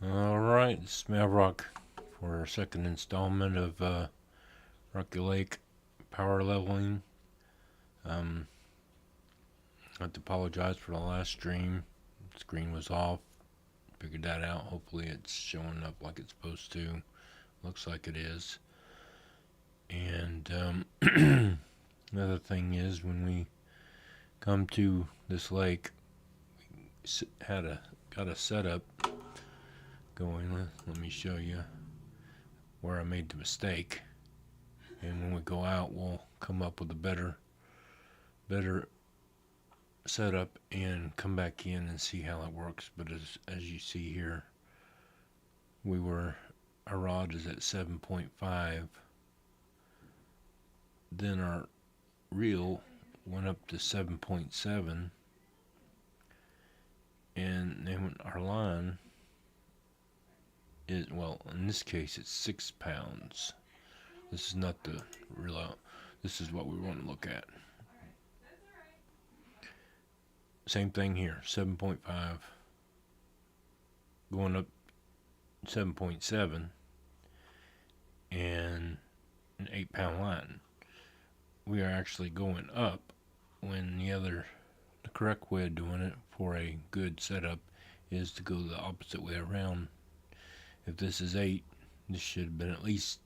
Alright, this is Mavrock for our second installment of Rocky Lake power leveling. I have to apologize for the last stream. The screen was off. Figured that out. Hopefully it's showing up like it's supposed to. Looks like it is. And another thing is, when we come to this lake, we got a setup going. Let me show you where I made the mistake. And when we go out, we'll come up with a better setup and come back in and see how it works. But as you see here, our rod is at 7.5. Then our reel went up to 7.7, and then our line is, well, in this case it's 6 pounds. This is not the reel out. This is what we want to look at. Same thing here, 7.5 going up 7.7, and an 8-pound line. We are actually going up when the correct way of doing it for a good setup is to go the opposite way around. If this is 8, this should have been at least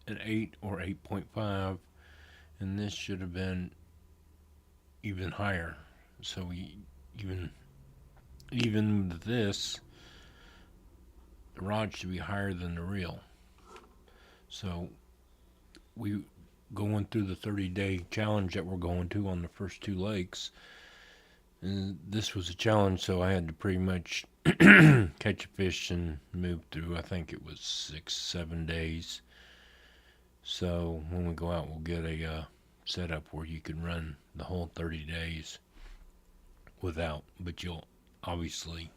an 8 or 8.5, and this should have been even higher. So we even with this, the rod should be higher than the reel. So we going through the 30-day challenge that we're going to on the first 2 lakes. And this was a challenge, so I had to pretty much catch a fish and move through. I think it was 6-7 days. So when we go out, we'll get a setup where you can run the whole 30 days without, but you'll obviously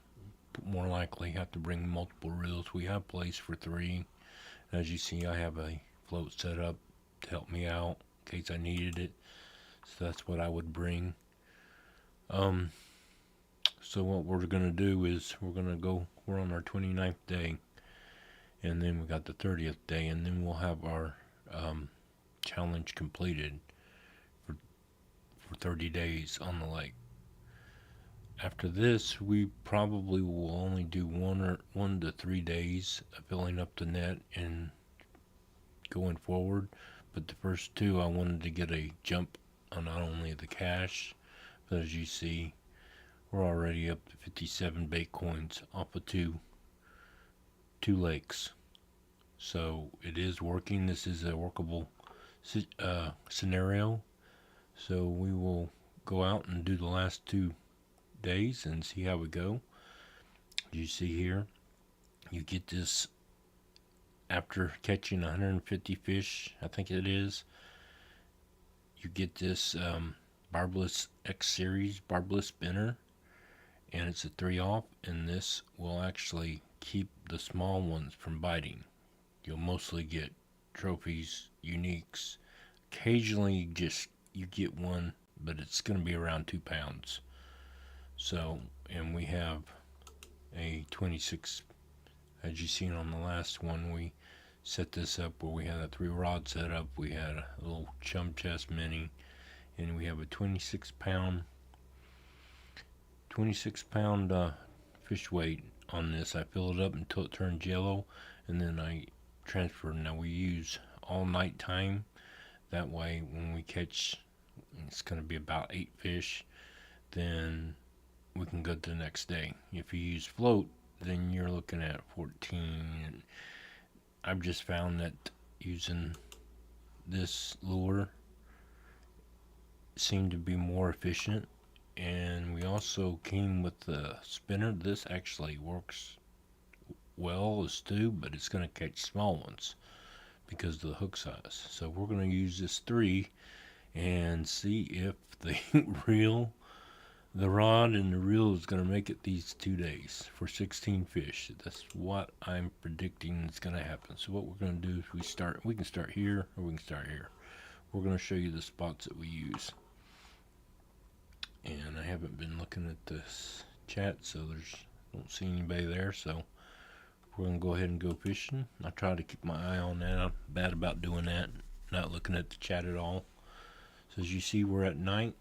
more likely have to bring multiple reels. We have place for 3. As you see, I have a float set up to help me out in case I needed it, so that's what I would bring. So what we're gonna do is we're on our 29th day, and then we got the 30th day, and then we'll have our challenge completed for 30 days on the lake. After this, we probably will only do 1 to 3 days of filling up the net and going forward. But the first 2, I wanted to get a jump on not only the cash, but as you see, we're already up to 57 bait coins off of two lakes. So it is working. This is a workable scenario. So we will go out and do the last 2 days and see how we go. You see here, you get this after catching 150 fish, I think it is. You get this barbless X series barbless spinner, and it's a 3-off, and this will actually keep the small ones from biting. You'll mostly get trophies, uniques. Occasionally just you get one, but it's going to be around 2 pounds. So, and we have a 26, as you seen on the last one, we set this up where we had a 3-rod setup. We had a little chum chest mini, and we have a 26 pound fish weight on this. I fill it up until it turns yellow, and then I transfer. Now we use all night time. That way when we catch, it's going to be about 8 fish, then we can go to the next day. If you use float, then you're looking at 14. And I've just found that using this lure seemed to be more efficient. And we also came with the spinner. This actually works well as 2, but it's going to catch small ones because of the hook size. So we're going to use this 3 and see if the rod and the reel is going to make it these 2 days for 16 fish. That's what I'm predicting is going to happen. So what we're going to do is we can start here, or we can start here. We're going to show you the spots that we use. And I haven't been looking at this chat, so don't see anybody there. So we're gonna go ahead and go fishing. I try to keep my eye on that. I'm bad about doing that, not looking at the chat at all. So as you see, we're at night.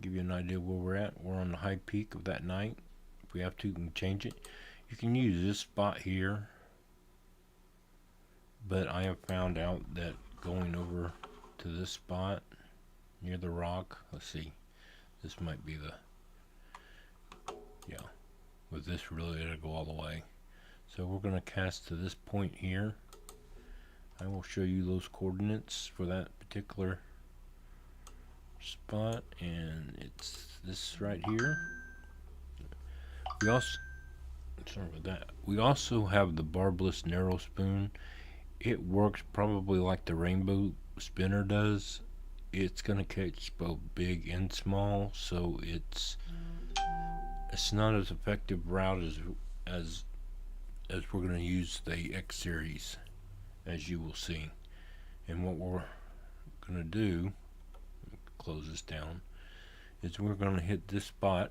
Give you an idea where we're at. We're on the high peak of that night. If we have to, we can change it. You can use this spot here, but I have found out that going over to this spot near the rock, let's see, this might be the, yeah, with this really it'll go all the way. So we're going to cast to this point here. I will show you those coordinates for that particular spot, and it's this right here. We also, sorry about that, we also have the barbless narrow spoon. It works probably like the rainbow spinner does. It's gonna catch both big and small, so it's not as effective route as we're gonna use the X series, as you will see. And what we're gonna do, close this down, is we're gonna hit this spot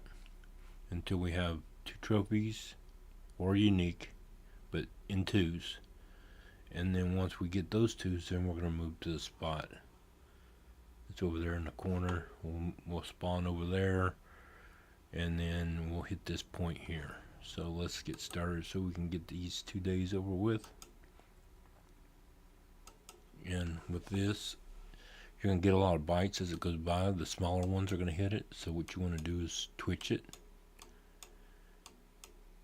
until we have 2 trophies or unique, but in 2s. And then once we get those 2s, then we're gonna move to the spot. It's over there in the corner. We'll spawn over there, and then we'll hit this point here. So let's get started so we can get these 2 days over with. And with this, you're going to get a lot of bites as it goes by. The smaller ones are going to hit it. So what you want to do is twitch it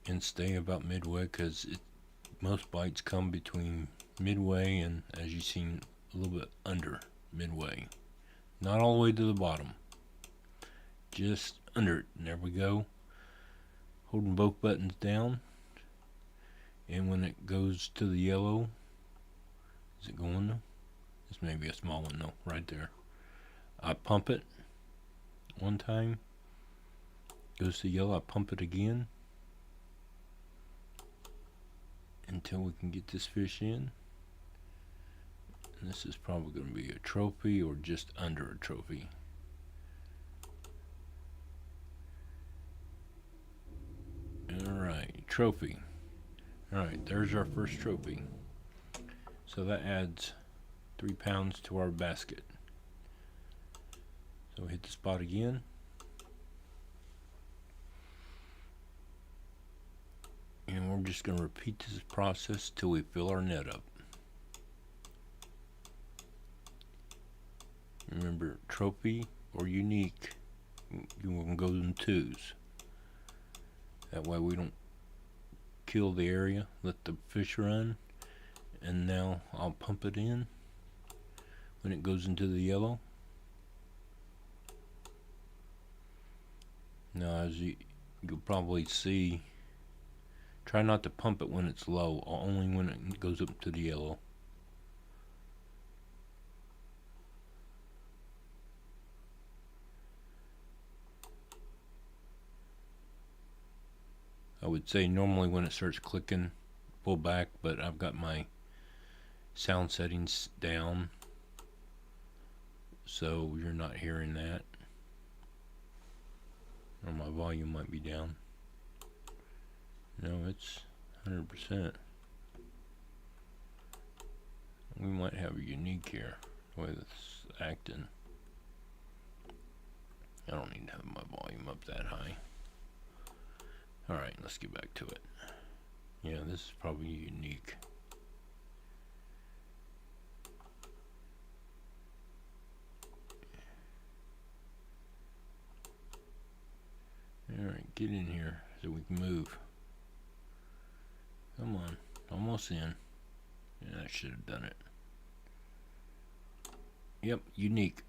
and stay about midway, because most bites come between midway and, as you've seen, a little bit under midway. Not all the way to the bottom, just under it. And there we go. Holding both buttons down, and when it goes to the yellow, is it going to? This may be a small one, no, right there. I pump it one time, goes to yellow, I pump it again until we can get this fish in. And this is probably going to be a trophy or just under a trophy. Alright, trophy. Alright, there's our first trophy. So that adds 3 pounds to our basket. So we hit the spot again. And we're just going to repeat this process till we fill our net up. Remember, trophy or unique, you want to go in 2s. That way we don't kill the area, let the fish run. And now I'll pump it in when it goes into the yellow. Now, as you'll probably see, try not to pump it when it's low, only when it goes up to the yellow. I would say normally when it starts clicking, pull back, but I've got my sound settings down, so you're not hearing that. Or my volume might be down. No, it's 100%. We might have a unique here, the way it's acting. I don't need to have my volume up that high. Alright, let's get back to it. Yeah, this is probably unique. Alright, get in here so we can move. Come on, almost in. Yeah, I should have done it. Yep, unique.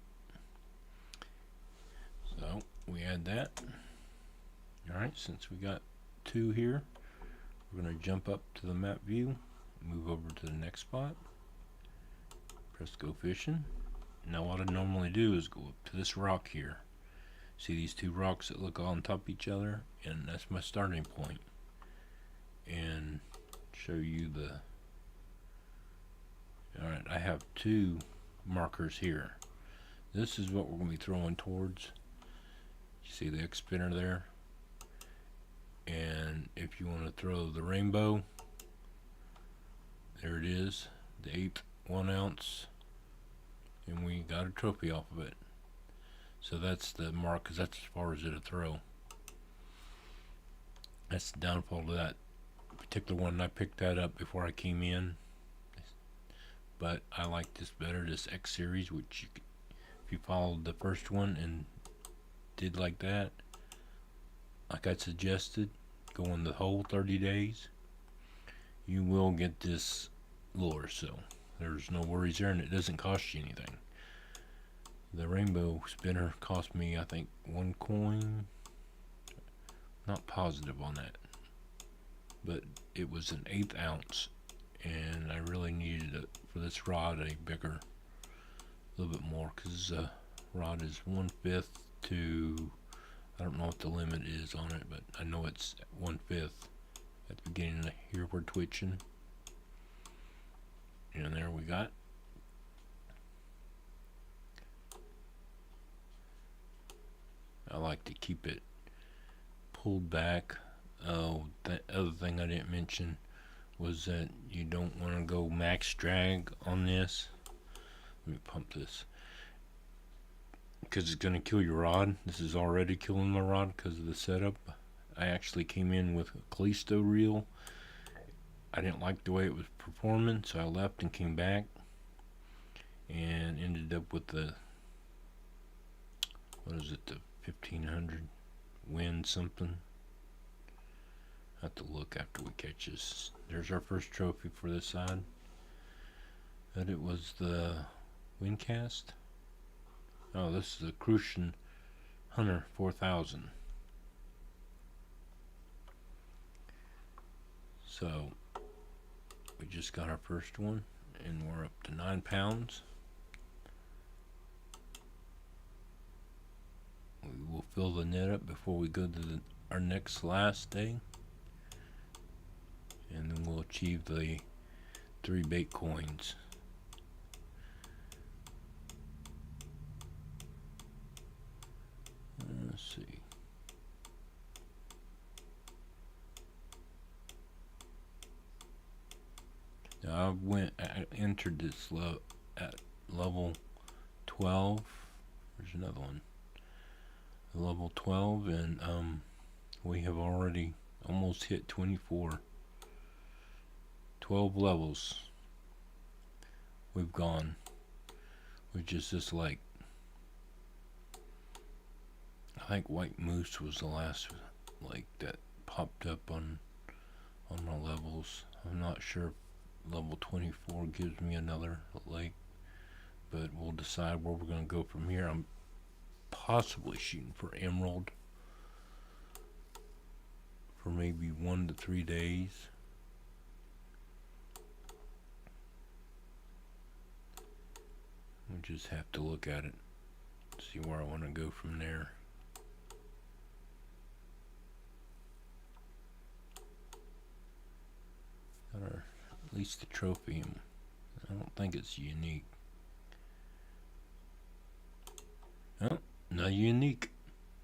So, we add that. Alright, since we got 2 here, we're going to jump up to the map view, move over to the next spot, press go fishing. Now what I normally do is go up to this rock here. See these 2 rocks that look on top of each other? And that's my starting point. And show you the... Alright, I have 2 markers here. This is what we're going to be throwing towards. You see the X spinner there? And if you want to throw the rainbow, there it is, the 8th 1 ounce, and we got a trophy off of it. So that's the mark, because that's as far as it'll throw. That's the downfall to that particular one. I picked that up before I came in, but I like this better, this X series, which if you followed the first one and did like that, like I suggested, going the whole 30 days, you will get this lure. So there's no worries there, and it doesn't cost you anything. The rainbow spinner cost me, I think, 1 coin. Not positive on that, but it was an 1/8 ounce, and I really needed it for this rod, a bigger, a little bit more, because the rod is 1/5 to, I don't know what the limit is on it, but I know it's 1/5 at the beginning. Here we're twitching, and there we got. I like to keep it pulled back. Oh, the other thing I didn't mention was that you don't want to go max drag on this. Let me pump this, because it's going to kill your rod. This is already killing my rod because of the setup. I actually came in with a Callisto reel. I didn't like the way it was performing, so I left and came back and ended up with the, what is it, the 1500 win something. I have to look after we catch this. There's our first trophy for this side. But it was the Windcast. Oh, this is the Crucian Hunter 4000. So we just got our first one, and we're up to 9 pounds. We will fill the net up before we go to our next last day, and then we'll achieve the 3 bait coins. Let's see. Now I entered this at level 12. There's another one. Level 12, and we have already almost hit 24. 12 levels we've gone, which is just like, I think White Moose was the last like that popped up on my levels. I'm not sure if level 24 gives me another lake, but we'll decide where we're going to go from here. I'm possibly shooting for emerald for maybe 1 to 3 days. We just have to look at it, see where I want to go from there. Or at least the trophy. I don't think it's unique. Oh, not unique.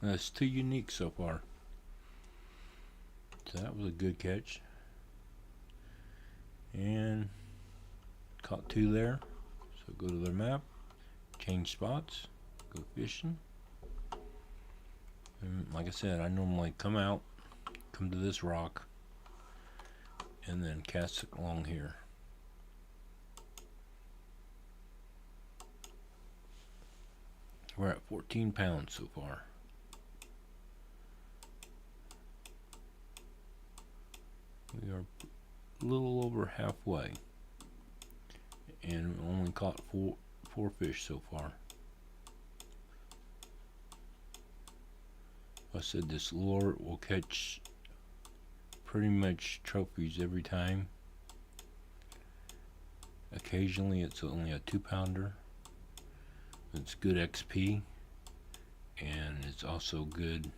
That's 2 unique so far. So that was a good catch. And caught 2 there. So go to their map, change spots, go fishing. And like I said, I normally come to this rock, and then cast it along here. We're at 14 pounds so far. We are a little over halfway, and we only caught four fish so far. I said this lure will catch pretty much trophies every time. Occasionally it's only a 2-pounder. It's good XP, and it's also good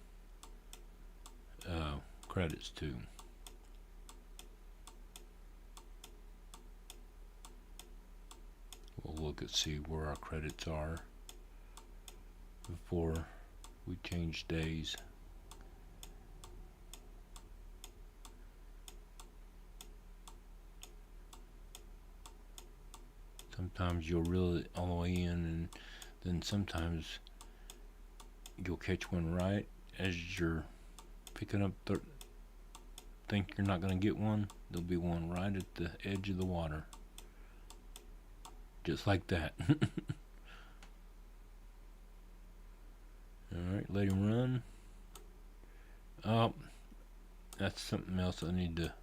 credits too. We'll look and see where our credits are before we change days. Sometimes you'll reel it all the way in, and then sometimes you'll catch one right as you're picking up think you're not going to get one. There'll be one right at the edge of the water. Just like that. Alright, let him run. Oh, that's something else I need to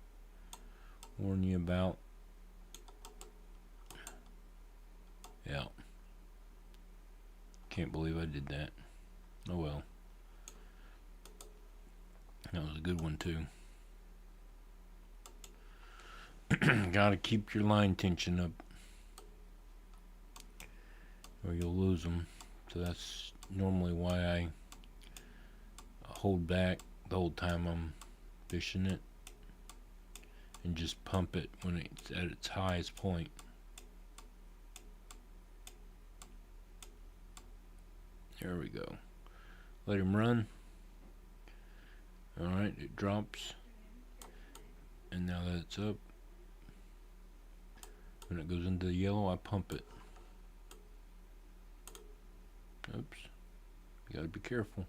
warn you about. Yeah. Can't believe I did that. Oh well. That was a good one too. Gotta keep your line tension up, or you'll lose them. So that's normally why I hold back the whole time I'm fishing it, and just pump it when it's at its highest point. There we go. Let him run. Alright, it drops. And now that it's up, when it goes into the yellow, I pump it. Oops. You gotta be careful.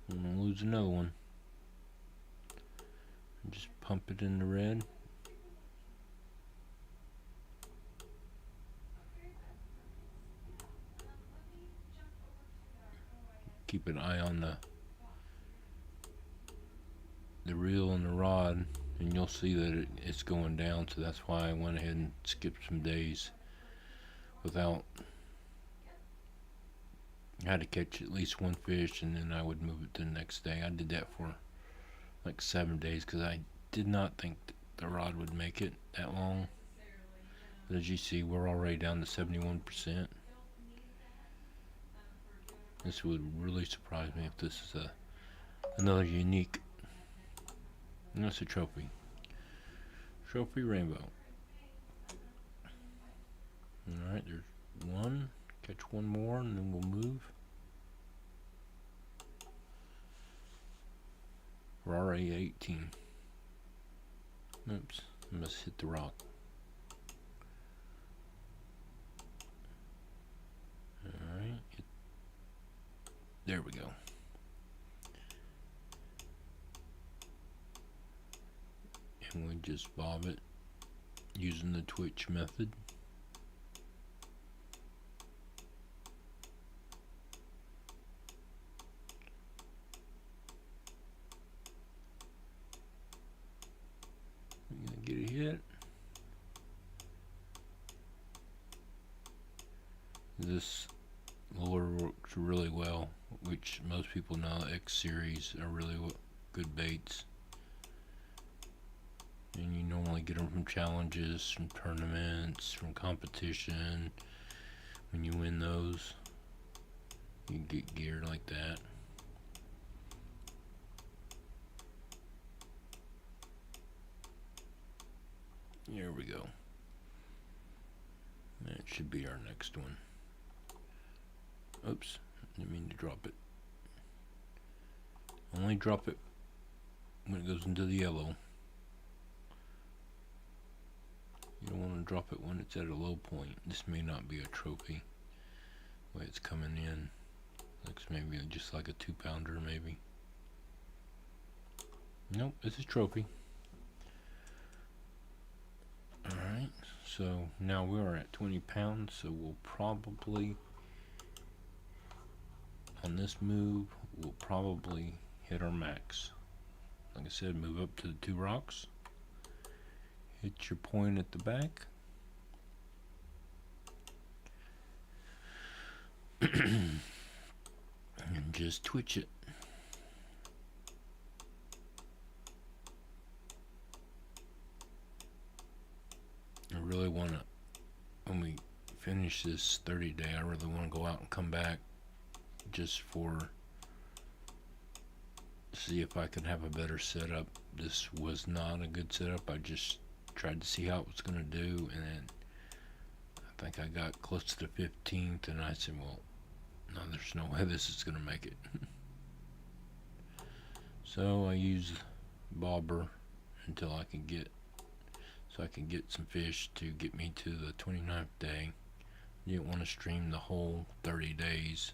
I'm gonna lose another one. And just pump it in the red. Keep an eye on the reel and the rod, and you'll see that it's going down. So that's why I went ahead and skipped some days without. I had to catch at least one fish, and then I would move it to the next day. I did that for like 7 days because I did not think the rod would make it that long. But as you see, we're already down to 71%. This would really surprise me if this is another unique. And that's a trophy. Trophy rainbow. Alright, there's one. Catch one more and then we'll move. We're already 18. Oops, I must hit the rock. Alright. There we go. And we just bob it using the twitch method. We're gonna get a hit. This lure works really well, which most people know X series are really good baits. And you normally get them from challenges, from tournaments, from competition. When you win those, you get gear like that. Here we go. That should be our next one. Oops, didn't mean to drop it. Only drop it when it goes into the yellow. You don't want to drop it when it's at a low point. This may not be a trophy. The way it's coming in, looks maybe just like a 2-pounder maybe. Nope, it's a trophy. Alright, so now we are at 20 pounds, so we'll probably, on this move, we'll probably hit our max. Like I said, move up to the 2 rocks. Hit your point at the back. And just twitch it. I really want to, when we finish this 30 day, I really want to go out and come back just for, see if I can have a better setup. This was not a good setup. I just tried to see how it was going to do, and then I think I got close to the 15th, and I said, well, no, there's no way this is going to make it. So I used bobber until I could get so I can get some fish to get me to the 29th day. Didn't want to stream the whole 30 days.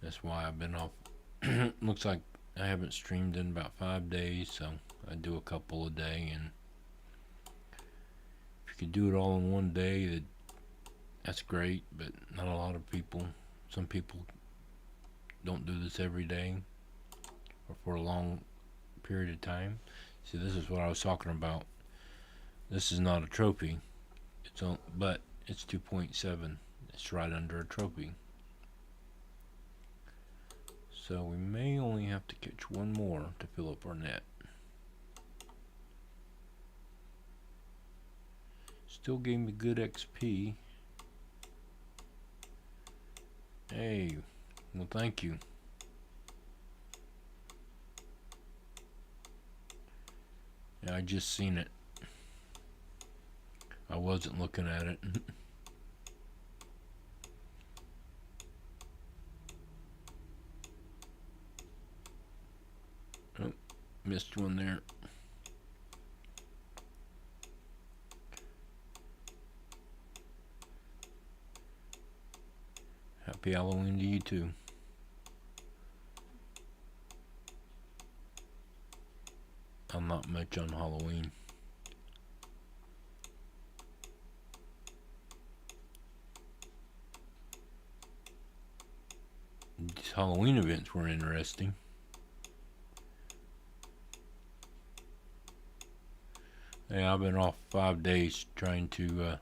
That's why I've been off. Looks like I haven't streamed in about 5 days, so I do a couple a day. And if you could do it all in one day, that's great, but not a lot of people. Some people don't do this every day or for a long period of time. See, this is what I was talking about. This is not a trophy, but it's 2.7. It's right under a trophy. So we may only have to catch one more to fill up our net. Still gave me good XP. Hey, well, thank you. Yeah, I just seen it. I wasn't looking at it. Oh, missed one there. Happy Halloween to you too. I'm not much on Halloween. These Halloween events were interesting. Yeah, I've been off 5 days trying to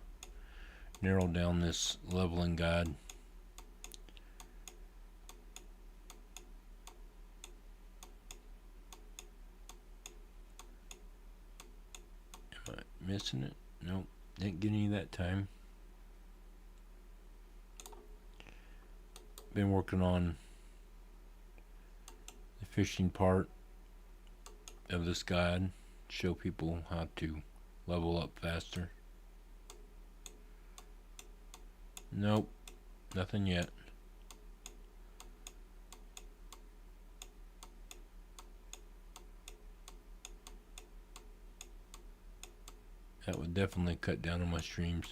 narrow down this leveling guide. Am I missing it? Nope, didn't get any that time. Been working on the fishing part of this guide, show people how to level up faster. Nope, nothing yet. That would definitely cut down on my streams.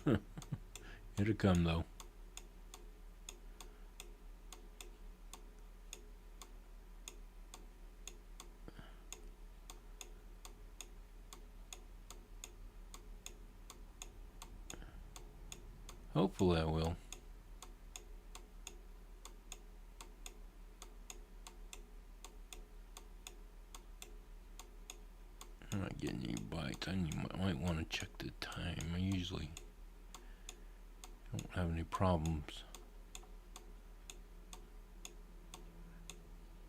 It'll come though. Hopefully I will. I'm not getting any bites. I might want to check the time. I usually don't have any problems.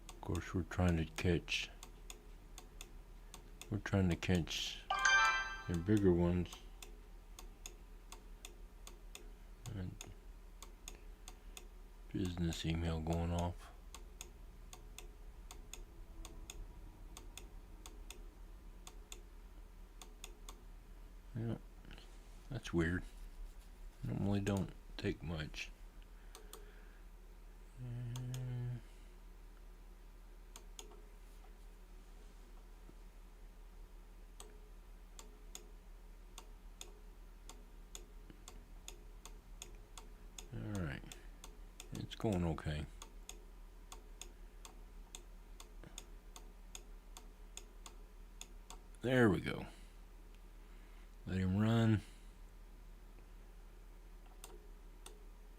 Of course, we're trying to catch the bigger ones. And business email going off. Yeah, that's weird. Normally don't take much. Alright. It's going okay. There we go. Let him run.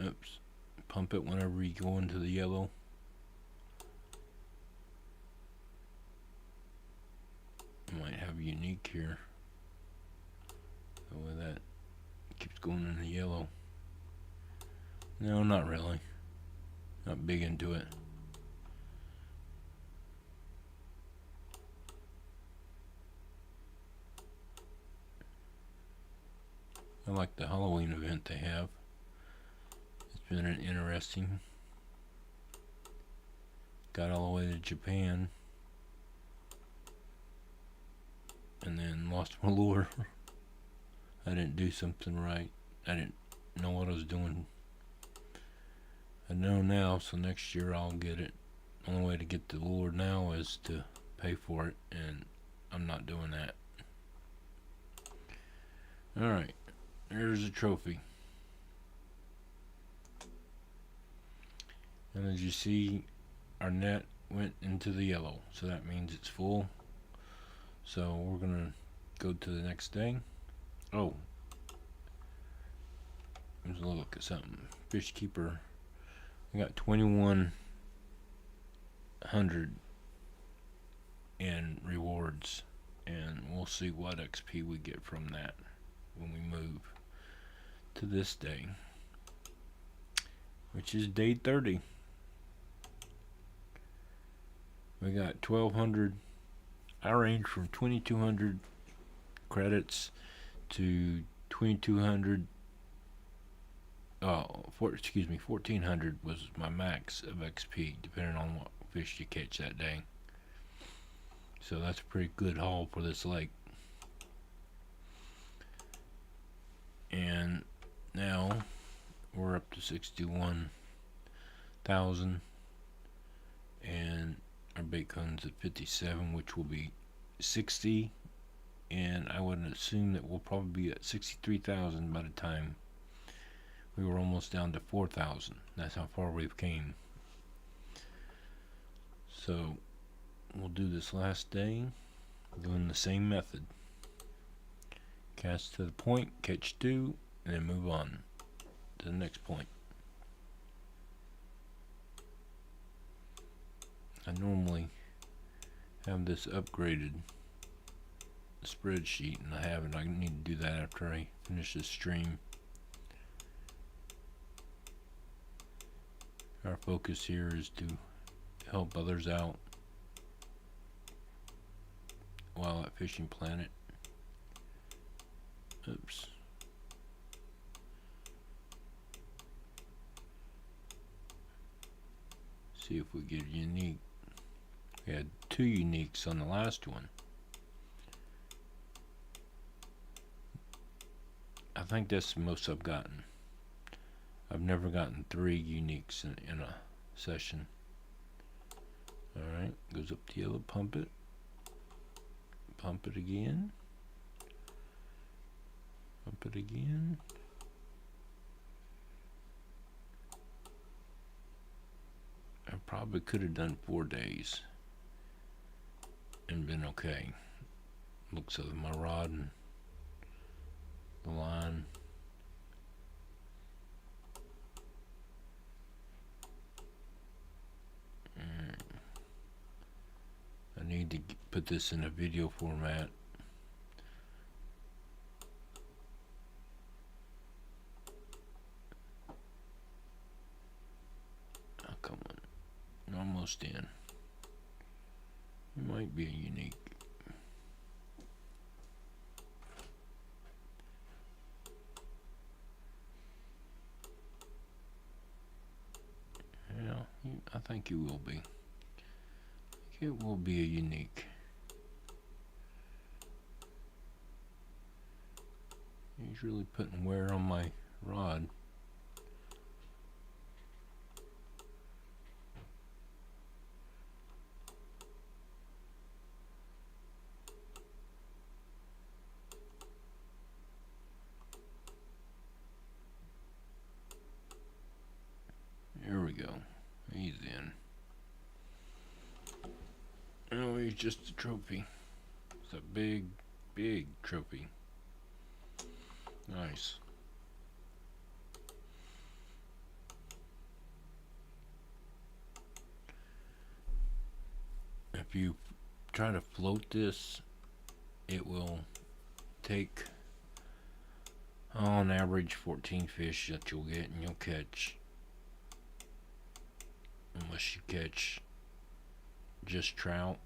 Oops. Pump it whenever you go into the yellow. Might have a unique here. Oh, that keeps going in the yellow. No, not really. Not big into it. I like the Halloween event they have. It's been an interesting. Got all the way to Japan. And then lost my lure. I didn't do something right. I didn't know what I was doing. I know now, so next year I'll get it. The only way to get the lure now is to pay for it, and I'm not doing that. Alright, there's a trophy. And as you see, our net went into the yellow, so that means it's full. So we're gonna go to the next day. Oh, let's look at something. Fish Keeper, we got 2100 in rewards, and we'll see what XP we get from that when we move to this day, which is day 30. We got 1200. I range from 2200 credits to 2200. 1400 was my max of XP, depending on what fish you catch that day. So that's a pretty good haul for this lake. And now we're up to 61,000, and our bait comes at 57, which will be 60, and I would assume that we'll probably be at 63,000 by the time we were almost down to 4,000. That's how far we've came. So we'll do this last day doing the same method. Cast to the point, catch 2, and then move on to the next point. I normally have this upgraded spreadsheet, and I haven't. I need to do that after I finish this stream. Our focus here is to help others out while at Fishing Planet. Oops. See if we get a unique. We had 2 uniques on the last one. I think that's the most I've gotten. I've never gotten 3 uniques in a session. Alright, goes up to yellow, pump it again, pump it again. I probably could have done 4 days and been okay. Looks of my rod and the line. I need to put this in a video format. Oh, come on. Almost in. It might be a unique. Yeah, I think you will be. It will be a unique. He's really putting wear on my rod. There we go. He's in. Oh, he's just a trophy. It's a big, big trophy. Nice. If you try to float this, it will take on average 14 fish that you'll get, and you'll catch, unless you catch just trout,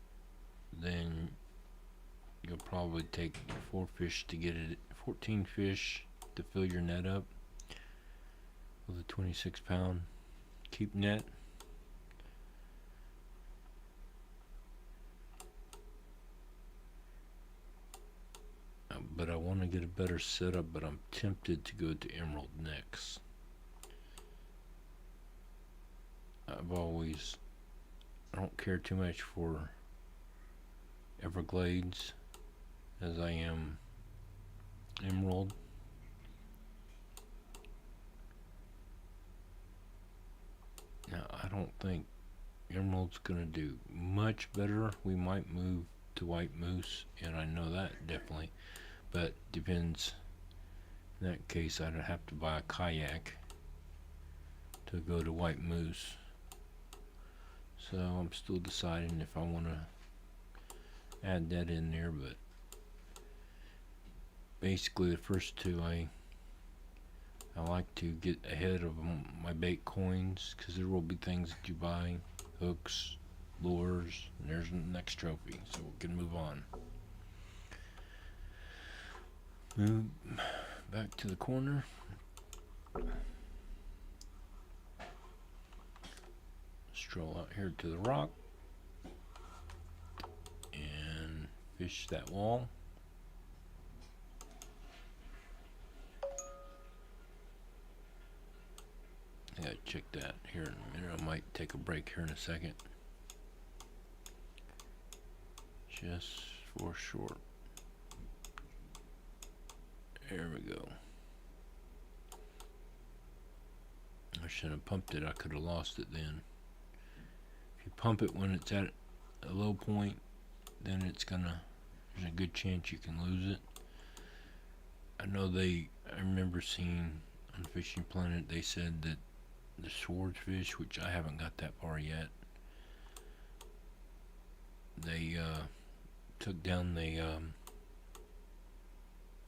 then you'll probably take 4 fish to get it, 14 fish to fill your net up with a 26-pound keep net. But I want to get a better setup, but I'm tempted to go to Emerald next. I don't care too much for Everglades as I am Emerald. don't think Emerald's gonna do much better. We might move to White Moose, and I know that definitely, but depends. In that case, I'd have to buy a kayak to go to White Moose. So I'm still deciding if I want to add that in there, but basically the first two I like to get ahead of my bait coins, because there will be things that you buy, hooks, lures, and there's the next trophy, so we can move on. Move back to the corner. Stroll out here to the rock and fish that wall. I gotta check that here in a minute. I might take a break here in a second. Just for short. There we go. I should have pumped it. I could have lost it then. If you pump it when it's at a low point, then there's a good chance you can lose it. I remember seeing on Fishing Planet, they said that the swordfish, which I haven't got that far yet, they took down the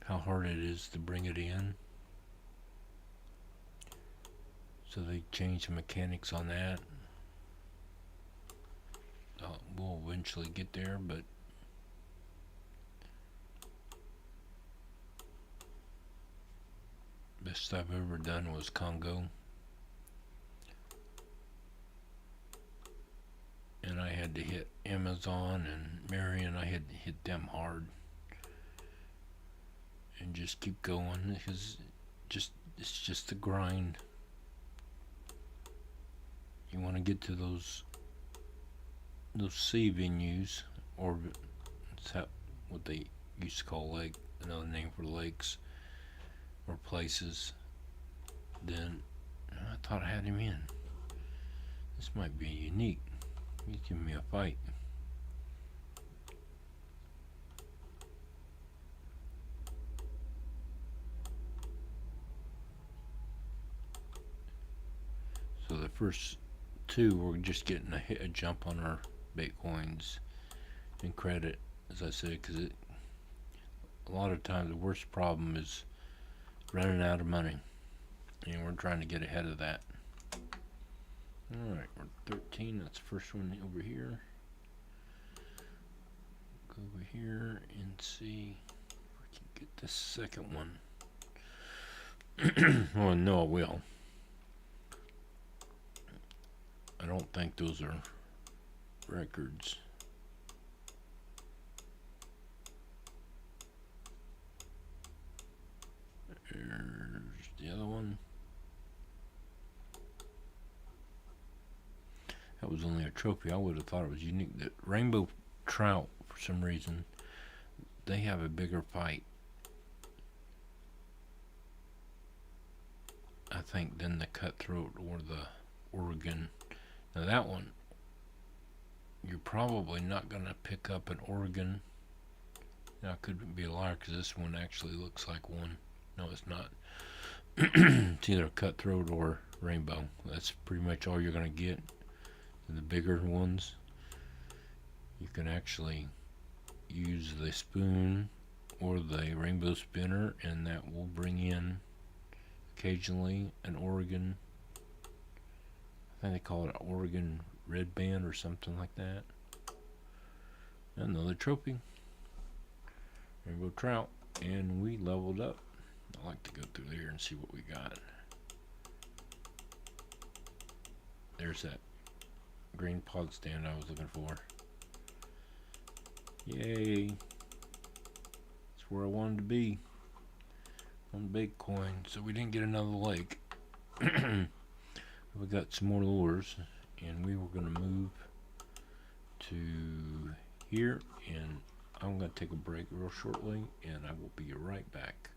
how hard it is to bring it in. So they changed the mechanics on that. We'll eventually get there, but best I've ever done was Congo. And I had to hit Amazon and Marion. I had to hit them hard and just keep going, because it's just a grind. You want to get to those sea venues, or that's what they used to call another name for lakes or places. Then I thought I had him in. This might be unique. He's giving me a fight. So the first two, we're just getting a jump on our bait coins and credit, as I said, because a lot of times the worst problem is running out of money, and we're trying to get ahead of that. Alright, we're 13. That's the first one over here. Go over here and see if we can get the second one. Well, no, I will. I don't think those are records. There's the other one. That was only a trophy. I would have thought it was unique. The rainbow trout, for some reason, they have a bigger fight, I think, than the cutthroat or the Oregon. Now that one, you're probably not going to pick up an Oregon. Now I could be a liar, because this one actually looks like one. No, it's not. It's either cutthroat or rainbow. That's pretty much all you're going to get. The bigger ones, you can actually use the spoon or the rainbow spinner, and that will bring in occasionally an Oregon. I think they call it an Oregon red band or something like that. Another trophy, rainbow trout, and we leveled up. I like to go through here and see what we got. There's that green pod stand I was looking for. Yay! That's where I wanted to be on the bait coin. So we didn't get another lake. We got some more lures, and we were going to move to here, and I'm going to take a break real shortly, and I will be right back.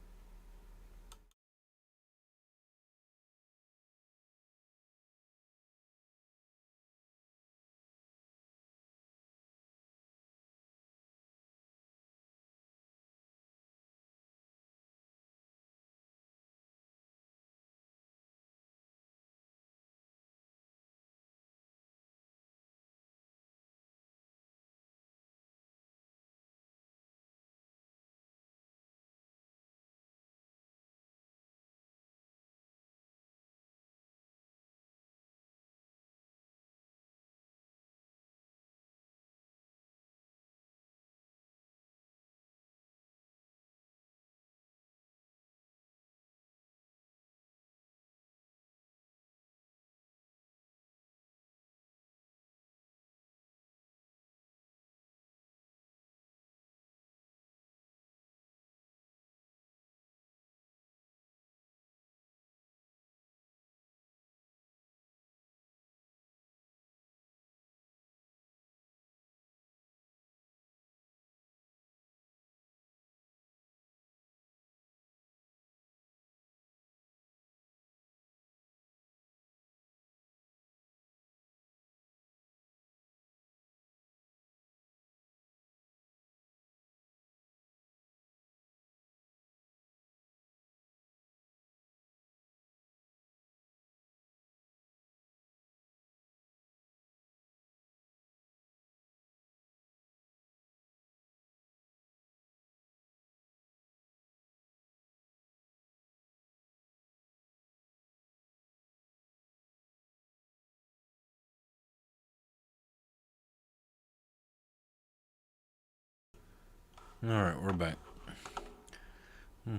Alright, we're back.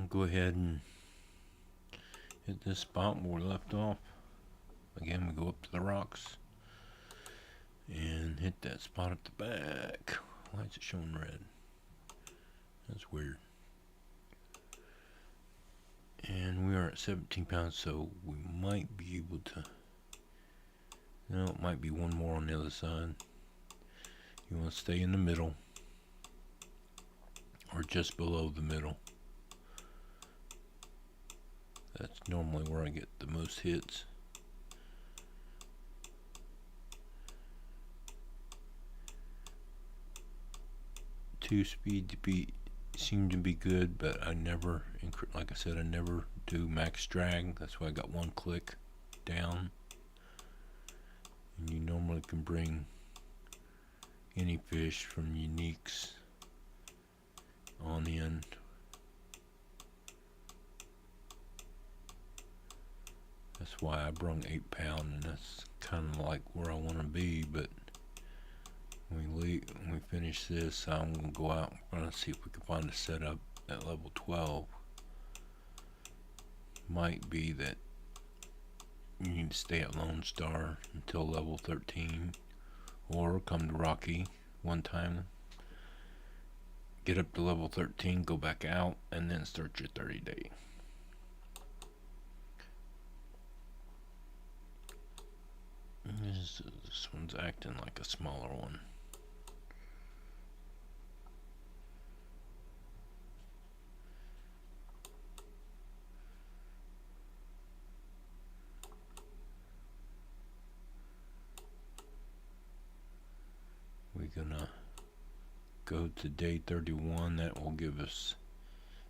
Go ahead and hit this spot where we left off. Again, we go up to the rocks and hit that spot at the back. Why is it showing red? That's weird. And we are at 17 pounds, so we might be able to. No, it might be one more on the other side. You want to stay in the middle or just below the middle. That's normally where I get the most hits. Two speed seem to be good, but I never, like I said, I never do max drag. That's why I got one click down. And you normally can bring any fish from uniques on in. That's why I brung 8 pound, and that's kind of like where I want to be. But when we finish this, I'm gonna go out. We're gonna see if we can find a setup at level 12. Might be that you need to stay at Lone Star until level 13, or come to Rocky one time, get up to level 13, go back out, and then start your 30-day. This one's acting like a smaller one. We're gonna go to day 31. That will give us,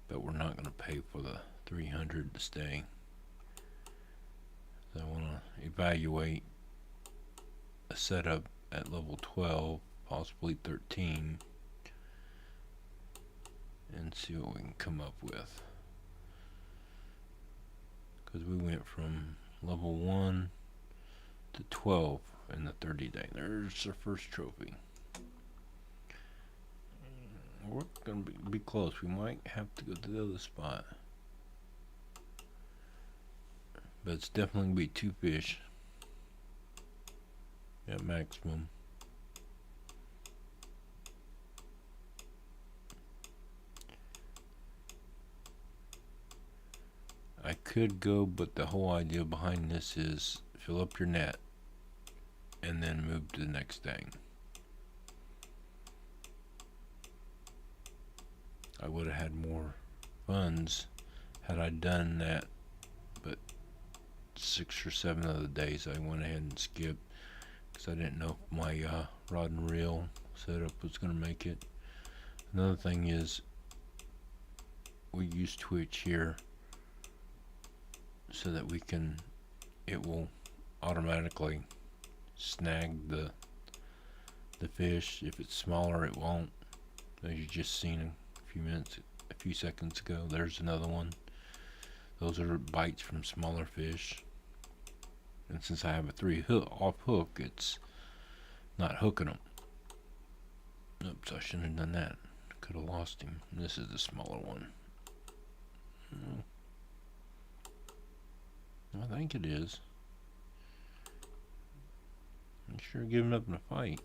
but we're not gonna pay for the 300 to stay. So I want to evaluate a setup at level 12, possibly 13, and see what we can come up with. Because we went from level 1 to 12 in the 30-day. There's our first trophy. We're going to be close. We might have to go to the other spot. But it's definitely going to be 2 fish at maximum. I could go, but the whole idea behind this is fill up your net and then move to the next thing. I would have had more funds had I done that, but 6 or 7 of the days I went ahead and skipped because I didn't know if my rod and reel setup was going to make it. Another thing is we use Twitch here so that it will automatically snag the fish. If it's smaller, it won't. As you just seen a few seconds ago, there's another one. Those are bites from smaller fish, and since I have a 3 off hook, it's not hooking them. Oops, I shouldn't have done that. Could have lost him. This is the smaller one. I think it is. I'm sure giving up in a fight.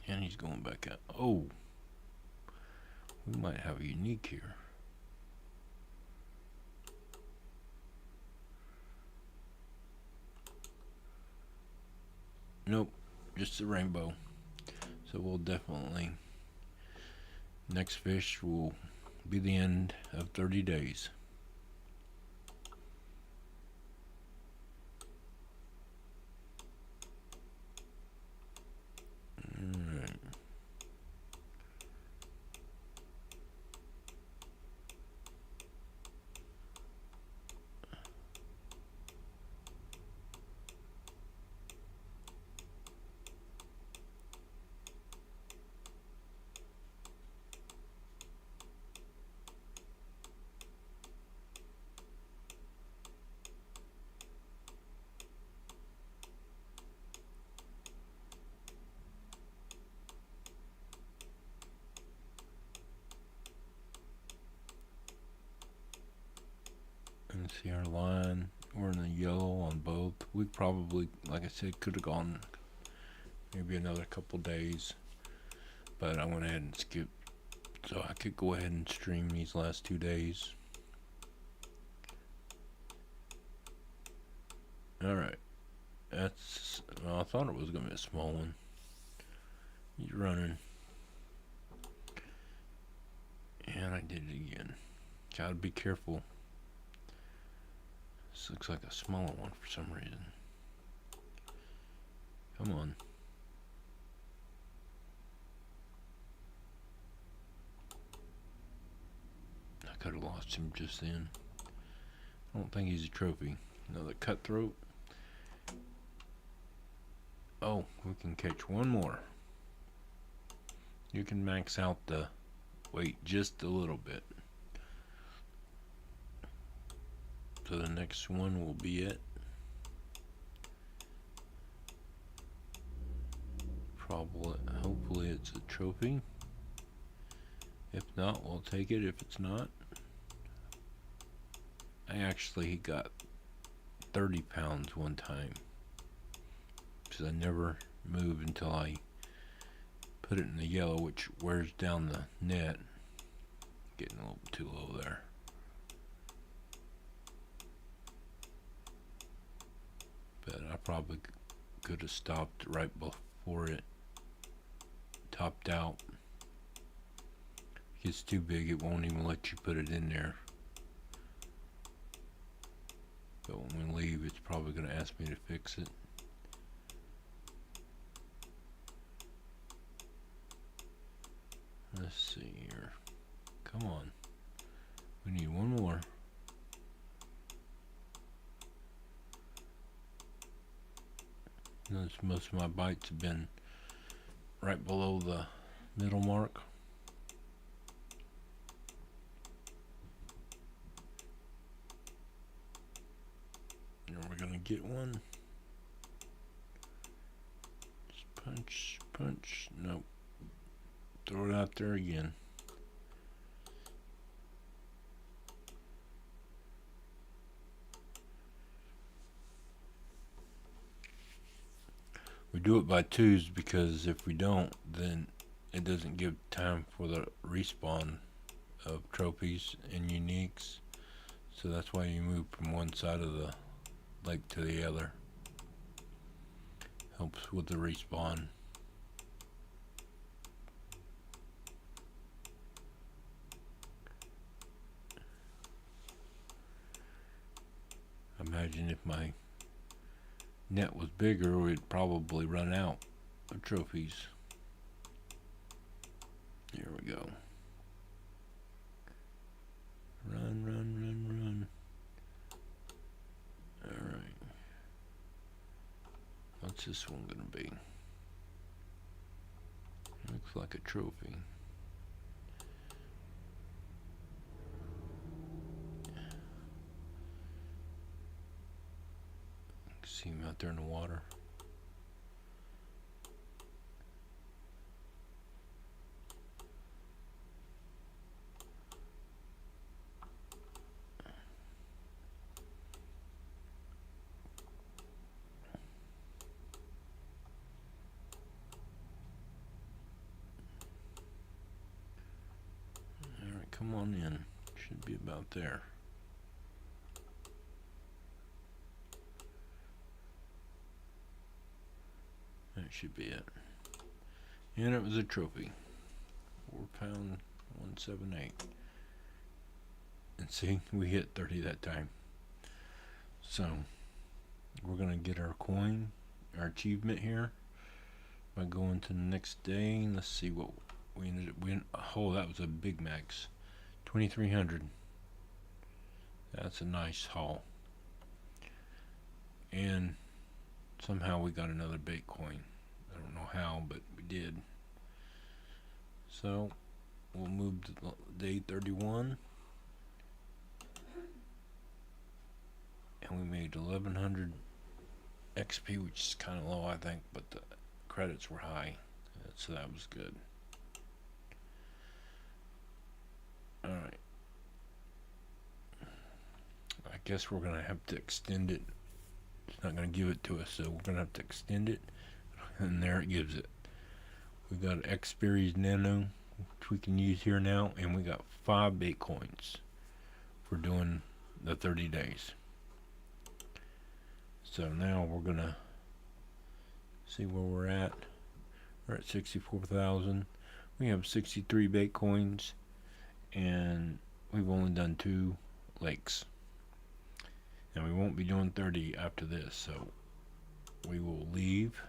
And he's going back out. Oh, we might have a unique here. Nope, just a rainbow. So we'll definitely, next fish will be the end of 30 days. Alright. See our line. We're in the yellow on both. We probably, like I said, could have gone maybe another couple days, but I went ahead and skipped so I could go ahead and stream these last 2 days. Alright. That's, well, I thought it was going to be a small one. He's running. And I did it again. Gotta be careful. This looks like a smaller one for some reason. Come on. I could have lost him just then. I don't think he's a trophy. Another cutthroat. Oh, we can catch one more. You can max out the weight just a little bit. So the next one will be it. Probably, hopefully it's a trophy. If not, we'll take it. If it's not, I actually got 30 pounds one time. Because I never move until I put it in the yellow, which wears down the net. Getting a little too low there. But I probably could have stopped right before it topped out. If it gets too big, it won't even let you put it in there. But when we leave, it's probably going to ask me to fix it. Let's see here. Come on. We need one more. Notice most of my bites have been right below the middle mark. And we're gonna get one. Just punch, punch. Nope. Throw it out there again. We do it by twos because if we don't, then it doesn't give time for the respawn of trophies and uniques. So that's why you move from one side of the lake to the other. Helps with the respawn. Imagine if my net was bigger, we'd probably run out of trophies. Here we go. Run, run, run, run. Alright. What's this one gonna be? Looks like a trophy. See him out there in the water. Alright, come on in. Should be about there. That should be it. And it was a trophy. 4 pound 178. And see, we hit 30 that time. So we're gonna get our coin, our achievement here by going to the next day. Let's see what we ended up winning. Oh, that was a big max. 2,300. That's a nice haul. And somehow we got another bait coin. I don't know how, but we did. So we'll move to day 31. And we made 1,100 XP, which is kind of low, I think, but the credits were high. So that was good. Alright. I guess we're gonna have to extend it. It's not gonna give it to us, so we're gonna have to extend it. And there it gives it. We got X Series Nano, which we can use here now, and we got 5 Bitcoins for doing the 30 days. So now we're gonna see where we're at. We're at 64,000. We have 63 Bitcoins, and we've only done 2 lakes. And we won't be doing 30 after this, so we will leave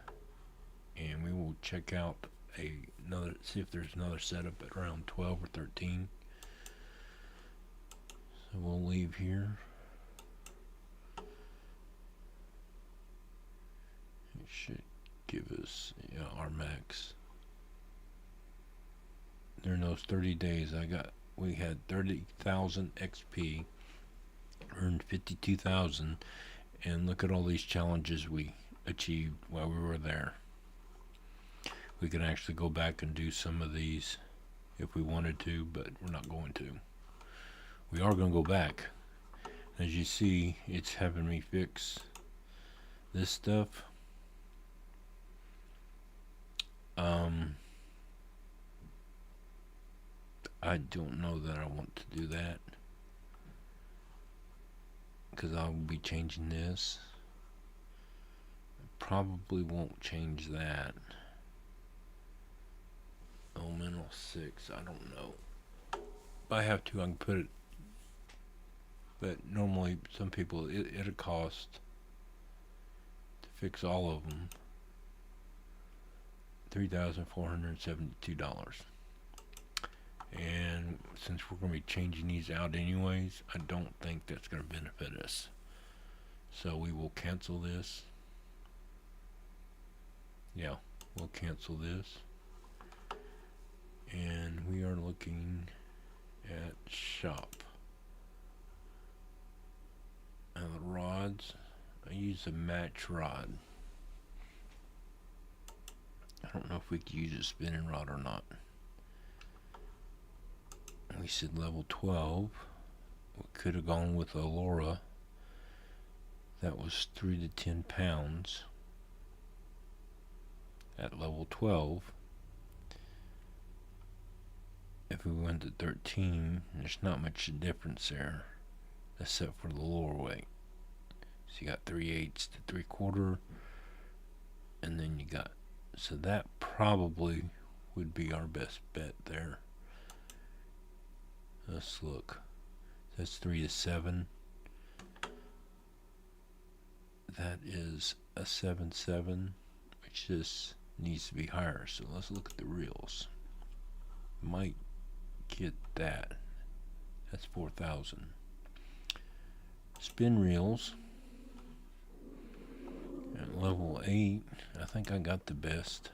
and we will check out see if there's another setup at around 12 or 13. So we'll leave here. It should give us our max. During those 30 days, we had 30,000 XP, earned 52,000, and look at all these challenges we achieved while we were there. We can actually go back and do some of these if we wanted to, but we're not going to. We are going to go back. As you see, it's having me fix this stuff. I don't know that I want to do that, because I'll be changing this. I probably won't change that. Elemental 6, I don't know. If I have to, I can put it, but normally some people, it'll cost to fix all of them $3,472. And since we're going to be changing these out anyways, I don't think that's going to benefit us. So we will cancel this. Yeah, we'll cancel this. And we are looking at shop. And the rods, I use a match rod. I don't know if we could use a spinning rod or not. We said level 12. We could have gone with Allura. That was 3 to 10 pounds at level 12. If we went to 13, there's not much difference there, except for the lower weight. So you got 3/8 to 3/4, and then you got, so that probably would be our best bet there. Let's look. That's 3 to 7. That is a 7/7, which just needs to be higher. So let's look at the reels. Might get that. That's 4,000. Spin reels at level 8. I think I got the best.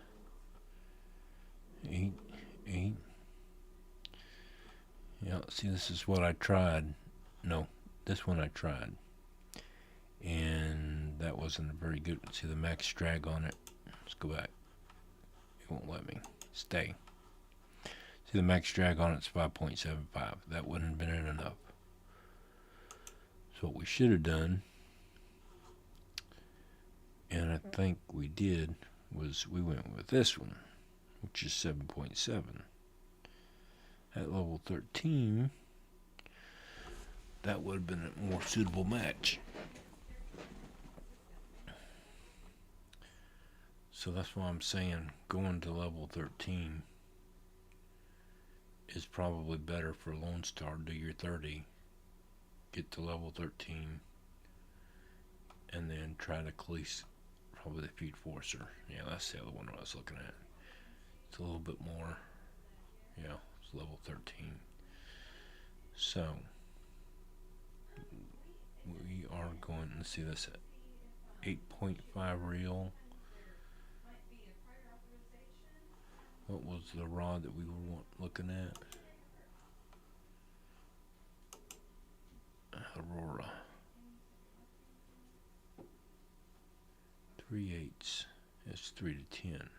8. Yeah, see, this is what I tried. No, this one I tried. And that wasn't a very good. See the max drag on it. Let's go back. It won't let me. Stay. See the max drag on it's 5.75. That wouldn't have been enough. So what we should have done, and I think we did, was we went with this one, which is 7.7. At level 13, that would have been a more suitable match. So that's why I'm saying going to level 13 is probably better for Lone Star. Do your 30, get to level 13, and then try to clease probably the Feed Forcer. Yeah, that's the other one I was looking at. It's a little bit more. Yeah, it's level 13. So we are going to see this at 8.5 reel. What was the rod that we were looking at? Aurora. 3/8. That's 3 to 10.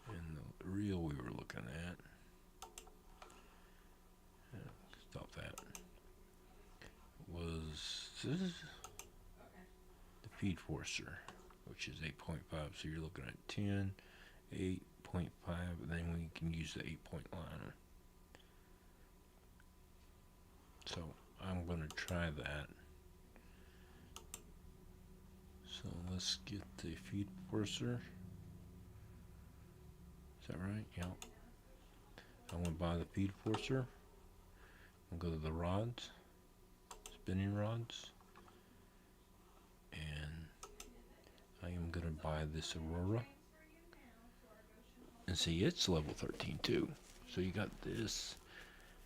And the reel we were looking at. Stop that. this is the feed forcer, which is 8.5. So you're looking at 10, 8.5, and then we can use the 8-point line. So I'm going to try that. So let's get the feed forcer. Is that right? Yeah. I want to buy the feed forcer. I'll go to the rods, spinning rods, and I am going to buy this Aurora. And see, it's level 13 too. So you got this,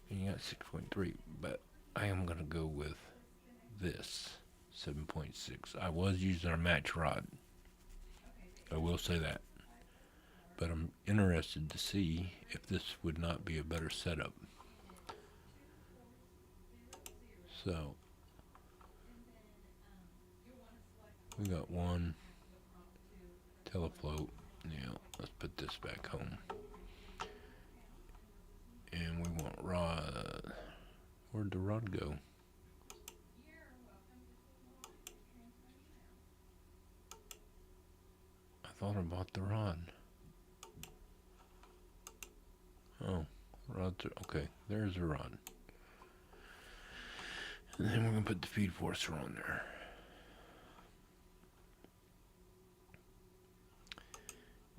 and you got 6.3, but I am going to go with this 7.6. I was using our match rod. I will say that. But I'm interested to see if this would not be a better setup. So we got one telefloat. Now let's put this back home. And we want rod. Where'd the rod go? I thought I bought the rod. Oh, rods are okay. There's the rod. And then we're gonna put the feed forcer on there.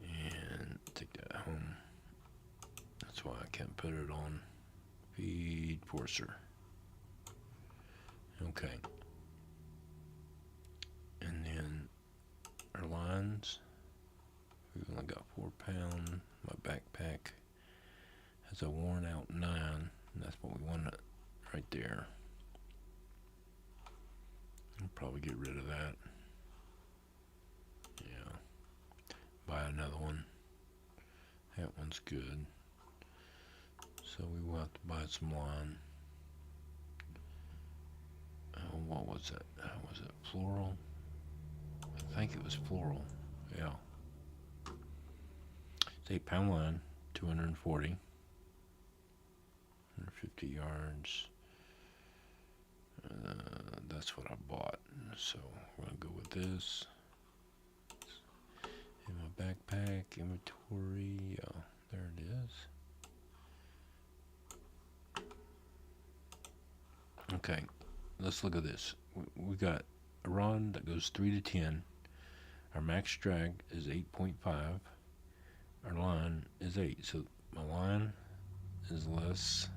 And take that home. That's why I can't put it on feed forcer. Okay. And then our lines. We've only got 4 pounds. My backpack has a worn out 9. And that's what we want right there. I'll probably get rid of that. Yeah. Buy another one. That one's good. So we will have to buy some line. What was it? Was it floral? I think it was floral. Yeah. It's 8-pound line, 240. 150 yards. That's what I bought. So we're going to go with this. In my backpack, inventory. There it is. Okay, let's look at this. We got a rod that goes 3 to 10. Our max drag is 8.5. Our line is 8. So my line is less.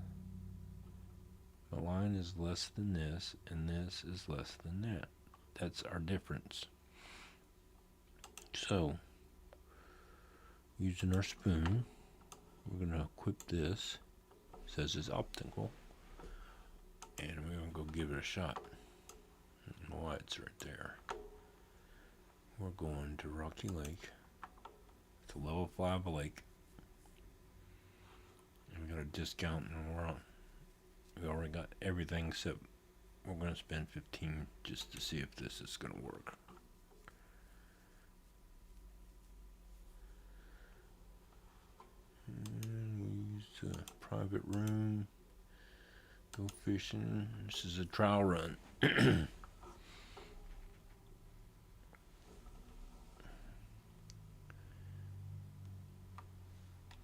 My line is less than this, and this is less than that. That's our difference. So, using our spoon, we're going to equip this. It says it's optical. And we're going to go give it a shot. And the light's right there. We're going to Rocky Lake. It's a level 5 lake. And we got a discount, and we already got everything except we're going to spend 15 just to see if this is going to work. And we use a private room. Go fishing. This is a trial run.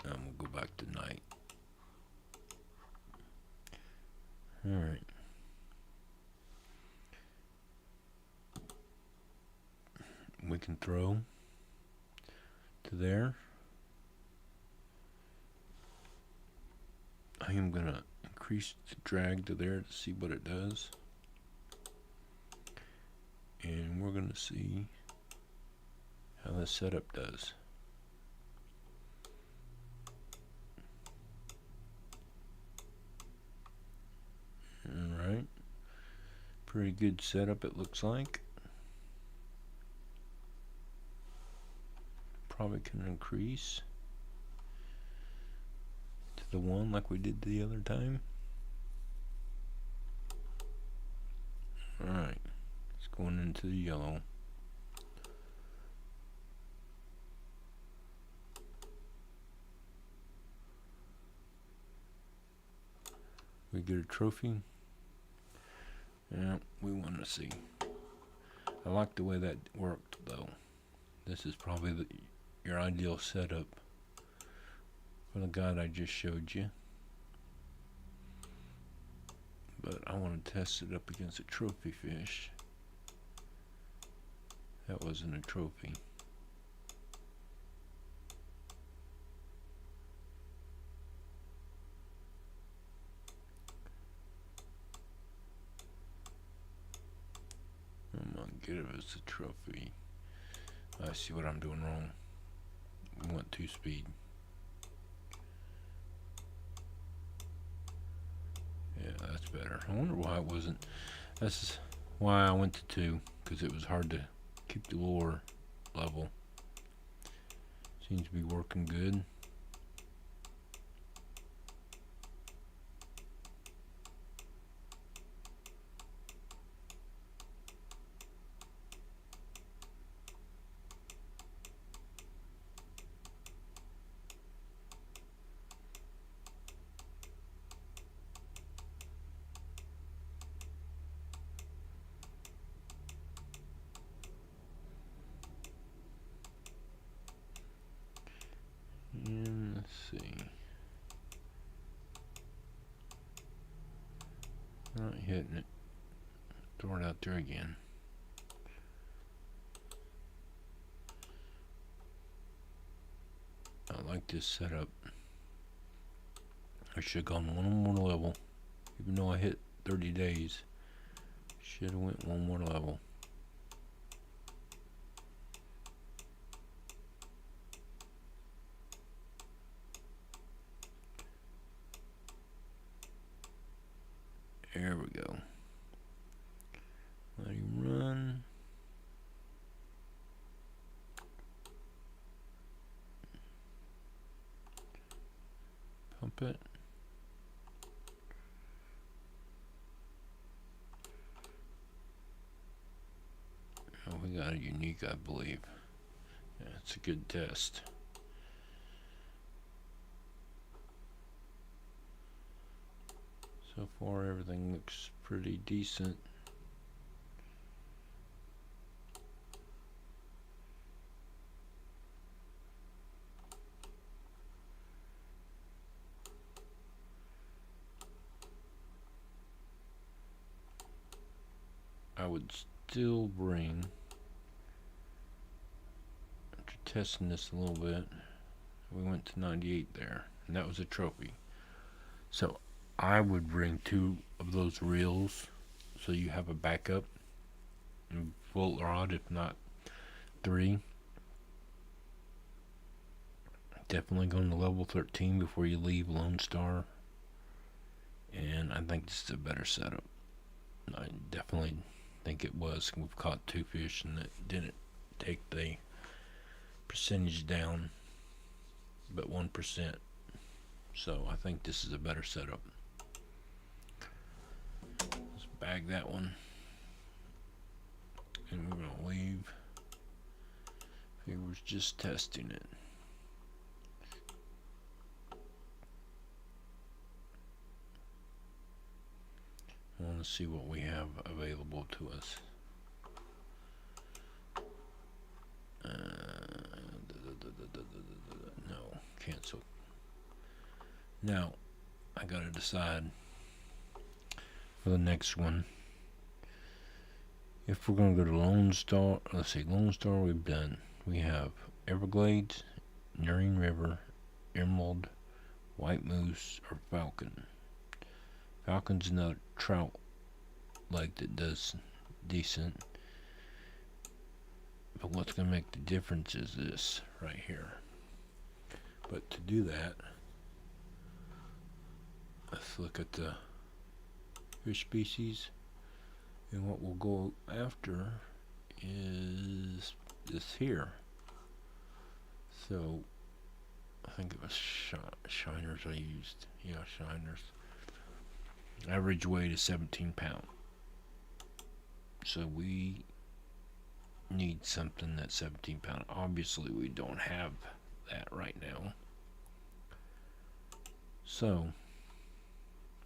We'll go back to night. Alright. We can throw to there. I am going to increase the drag to there to see what it does. And we're going to see how this setup does. Alright. Pretty good setup, it looks like. Probably can increase to the 1 like we did the other time. Alright. It's going into the yellow. We get a trophy. Yeah, we want to see. I like the way that worked, though. This is probably your ideal setup for the guide I just showed you. But I want to test it up against a trophy fish. That wasn't a trophy. I'm gonna get it as a trophy. I see what I'm doing wrong. We want 2-speed. Yeah, that's better. I wonder why it wasn't. That's why I went to 2, because it was hard to keep the lure level. Seems to be working good. And let's see. Not hitting it. Throw it out there again. I like this setup. I should have gone one more level. Even though I hit 30 days. Should have went one more level. There we go. Let him run. Pump it. Oh, we got a unique, I believe. Yeah, it's a good test. So far, everything looks pretty decent. I would still bring, after testing this a little bit, we went to 98 there, and that was a trophy. So I would bring 2 of those reels so you have a backup and full rod, if not 3. Definitely going to level 13 before you leave Lone Star, and I think this is a better setup. I definitely think it was. We've caught 2 fish and it didn't take the percentage down but 1%. So I think this is a better setup. Let's bag that one. And we're going to leave. He was just testing it. I want to see what we have available to us. No, cancel. Now, I gotta decide for the next one. If we're gonna go to Lone Star, let's see, Lone Star we've done. We have Everglades, Nearing River, Emerald, White Moose, or Falcon. Falcon's another trout lake that does decent. But what's going to make the difference is this right here. But to do that, let's look at the fish species. And what we'll go after is this here. So, I think it was shiners I used. Yeah, shiners. Average weight is 17 pounds. So we need something that's 17 pounds. Obviously we don't have that right now. So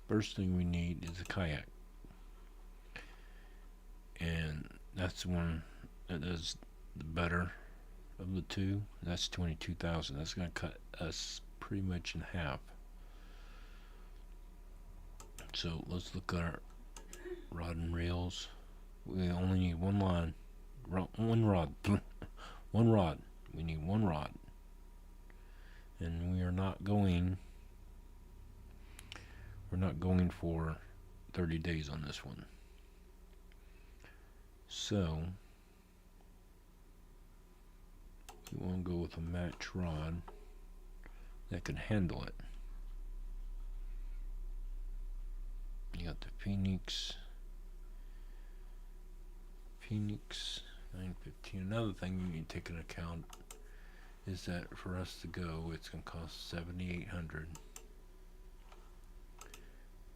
first thing we need is a kayak. and that's the one that does the better of the two. That's 22,000. That's going to cut us pretty much in half. So let's look at our rod and reels. We only need one line, one rod, one rod. We need one rod, and we are not going. We're not going for 30 days on this one. So we want to go with a match rod that can handle it. You got the Phoenix 915. Another thing you need to take into account is that for us to go, it's going to cost $7,800,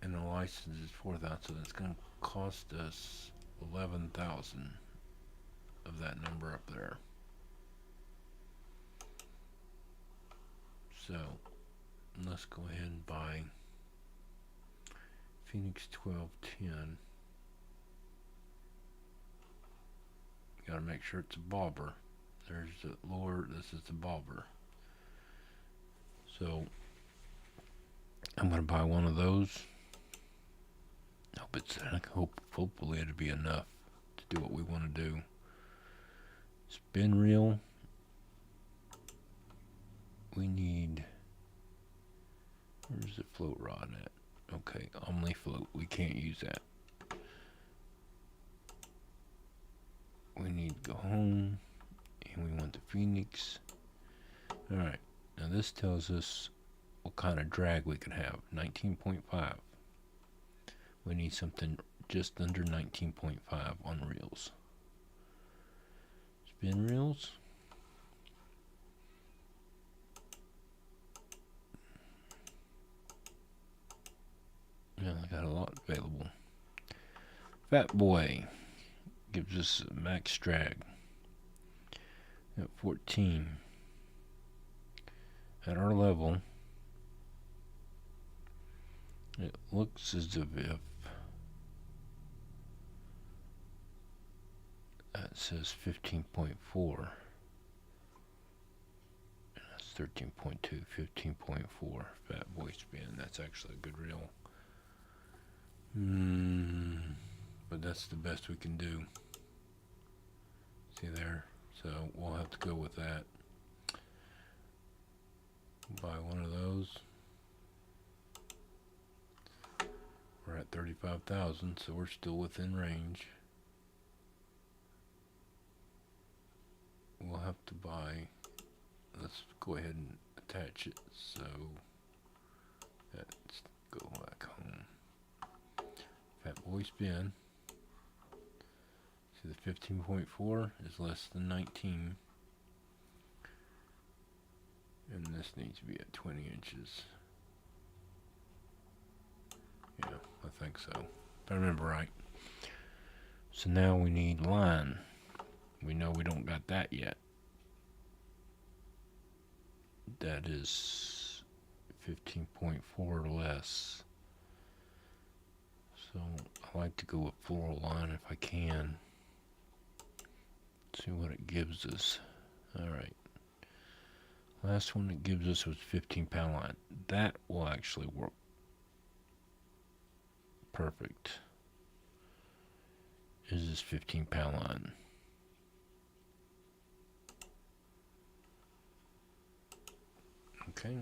and the license is $4,000, so that's going to cost us $11,000 of that number up there. So let's go ahead and buy Phoenix 1210. Got to make sure it's a bobber. There's the lower. This is the bobber. So I'm gonna buy one of those. Hopefully it'll be enough to do what we want to do. Spin reel. We need. Where's the float rod at? Okay, Omni float. We can't use that. We need to go home, and we want the Phoenix. Alright, now this tells us what kind of drag we can have. 19.5. We need something just under 19.5 on reels. Spin reels. Yeah, I got a lot available. Fat Boy gives us a max drag at 14. At our level, it looks as if that says 15.4. That's 13.2, 15.4 Fat Boy spin. That's actually a good reel. But that's the best we can do. See there? So we'll have to go with that. Buy one of those. We're at 35,000, so we're still within range. We'll have to buy. Let's go ahead and attach it. So let's go back home. Fat Boy spin. See, the 15.4 is less than 19. And this needs to be at 20 inches. Yeah, I think so. If I remember right. So now we need line. We know we don't got that yet. That is 15.4 or less. So I like to go with floral line if I can. See what it gives us. Alright. Last one it gives us was 15-pound line. That will actually work perfect. Is this 15-pound line? Okay.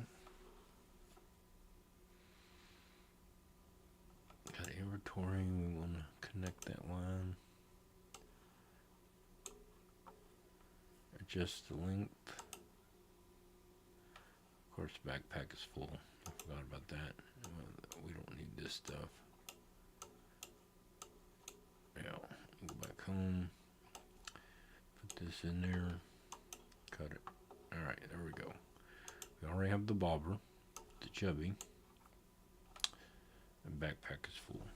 Got inventory. We want to connect that line. Adjust the length. Of course, the backpack is full. I forgot about that. We don't need this stuff. Yeah, go back home. Put this in there. Cut it. Alright, there we go. We already have the bobber, the chubby. The backpack is full.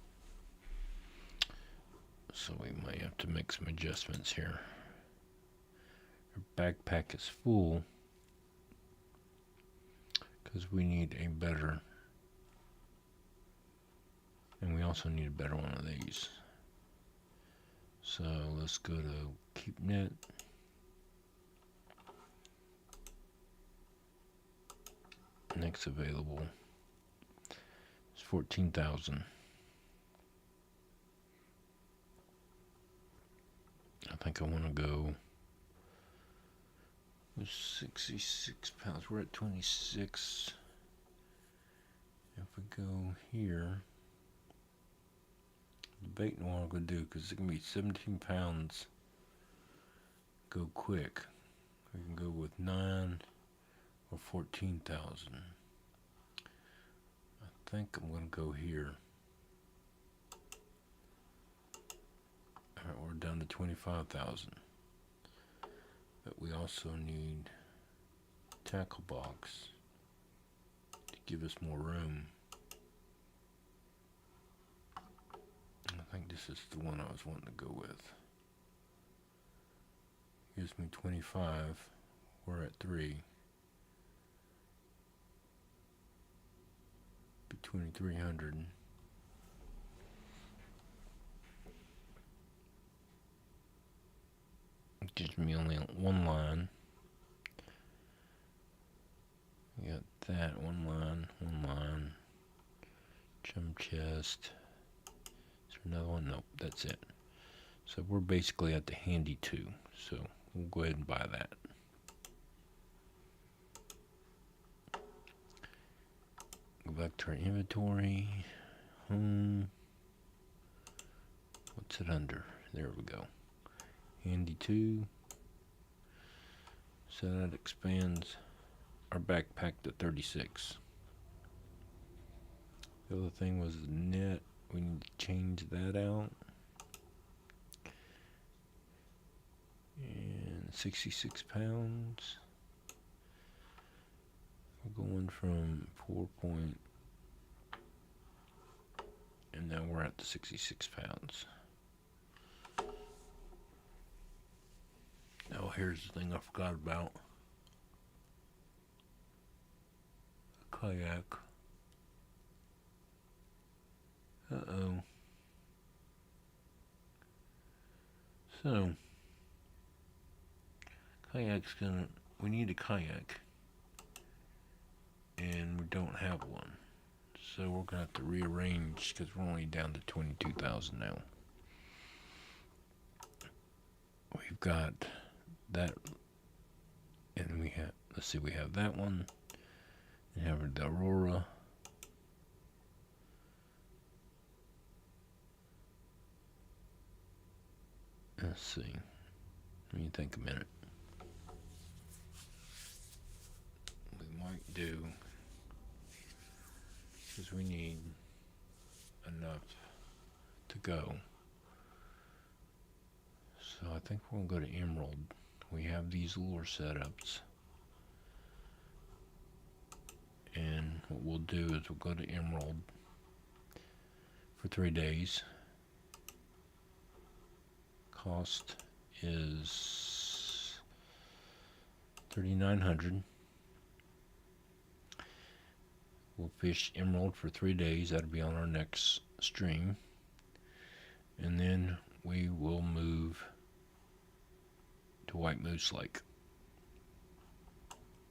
So we might have to make some adjustments here. Our backpack is full because we need a better, and we also need a better one of these. So let's go to KeepNet. Next available is 14,000. I think I want to go with 66 pounds. We're at 26. If we go here, debating what I'm going to do because it's going to be 17 pounds. Go quick. We can go with 9 or 14,000. I think I'm going to go here. Alright, we're down to 25,000. But we also need tackle box to give us more room. I think this is the one I was wanting to go with. Gives me 25. We're at 3. Be 2,300. It gives me only one line. We got that one line. Jump chest. Is there another one? Nope, that's it. So we're basically at the handy 2. So we'll go ahead and buy that. Go back to our inventory. Home. What's it under? There we go. Handy 2. So that expands our backpack to 36. The other thing was the net. We need to change that out. And 66 pounds. We're going from 4 point. And now we're at the 66 pounds. Oh, here's the thing I forgot about. A kayak. Uh-oh. So, we need a kayak. And we don't have one. So we're going to have to rearrange because we're only down to 22,000 now. We've got that, and we have, let's see, we have that one. We have the Aurora. Let's see. Let me think a minute. We might do, because we need enough to go. So I think we're going to go to Emerald. We have these lure setups. And what we'll do is we'll go to Emerald for 3 days. Cost is $3,900. We'll fish Emerald for 3 days. That'll be on our next stream. And then we will move to White Moose Lake.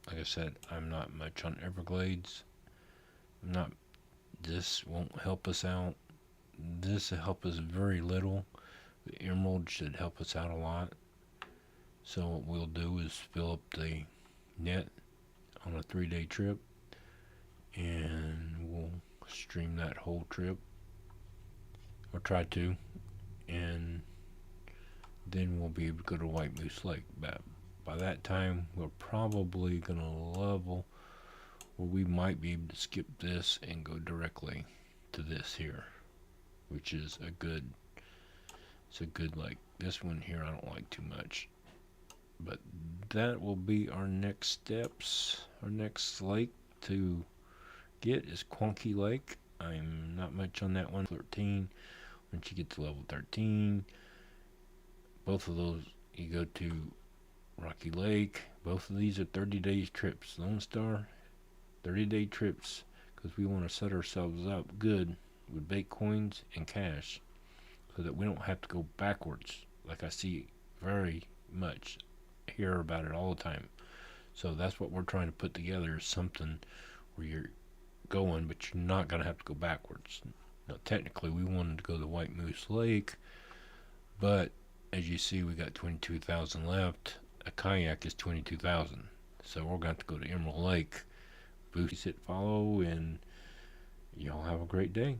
Like I said, I'm not much on Everglades. This won't help us out. This will help us very little. The Emerald should help us out a lot. So what we'll do is fill up the net on a 3-day trip, and we'll stream that whole trip, or try to, and then we'll be able to go to White Moose Lake. But by that time, we're probably going to level where we might be able to skip this and go directly to this here, which is a good, like this one here I don't like too much. But that will be our next steps. Our next lake to get is Quonky Lake. I'm not much on that one. 13. Once you get to level 13, both of those, you go to Rocky Lake. Both of these are 30-day trips. Lone Star, 30-day trips, because we want to set ourselves up good with bait coins and cash, so that we don't have to go backwards Like I see very much, hear about it all the time. So that's what we're trying to put together, is something where you're going, but you're not going to have to go backwards. Now, technically, we wanted to go to White Moose Lake, but as you see, we got 22,000 left. A kayak is 22,000. So we're going to have to go to Emerald Lake. Boost, hit follow, and y'all have a great day.